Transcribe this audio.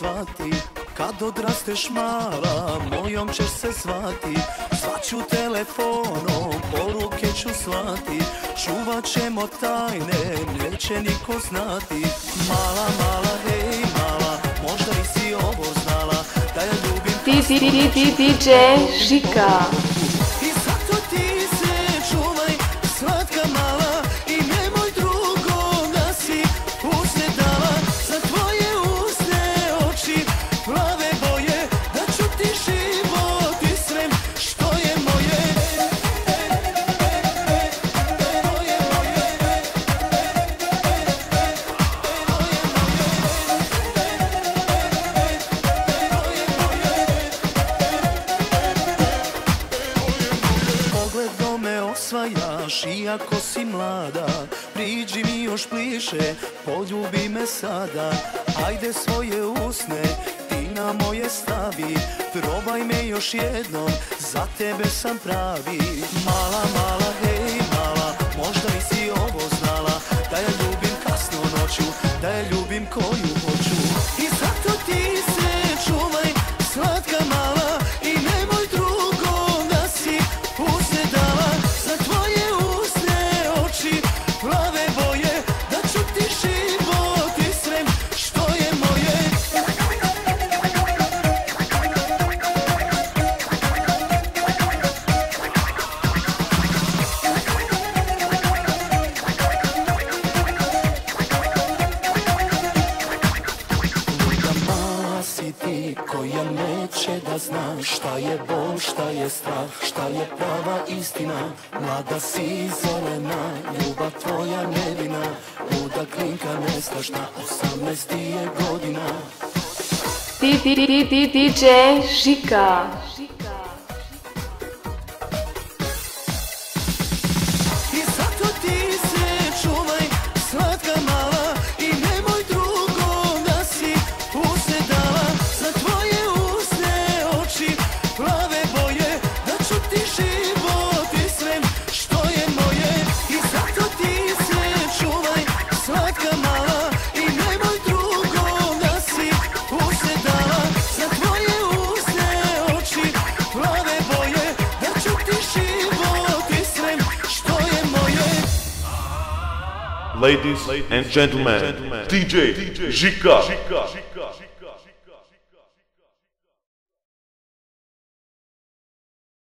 shvati. Kad odrasteš mala, mojom ćeš se zvati. Zvaću telefonom, poruke ću slati. Čuvat ćemo tajne, neće niko znati. Mala, mala, hej mala, možda nisi ovo znala, da ja ljubim DJ Žika. I zato ti se čuvaj, slatka mala, i nemoj drugom da si usne dala. Za tvoje usne oči, plave boje, da ću ti život i sve što je moje. Pogledom me osvajaš, iako si mlada, priđi mi još bliže, poljubi me sada. Ajde svoje usne, ti na moje stavi, probaj me još jednom, za tebe sam pravi. Mala, mala, hej mala, možda nisi ovo znala, da ja ljubim kasno noću, da ja ljubim koju hoću. I zato ti se čuvaj, slatka mala, i nemoj drugom da si usne dala. Za tvoje usne oči, plave boje, da ću ti život i sve što je moje. Luda mala si ti koja neće da zna šta je bol, šta je strah, šta je prava istina. Mlada si zelena, ljubav tvoja nevina, luda klinka nestašna, 18 je godina. DJ Žika. I zato ti se čuvaj, slatka mala, i nemoj drugom da si usne dala. Za tvoje usne oči, plave boje, da ću ti život i sve što je moje. I zato ti se čuvaj, slatka mala, i nemoj drugom da si usne dala. Za tvoje usne oči, plave boje, da ću ti život i sve što je moje. Ladies and gentlemen, DJ Žika.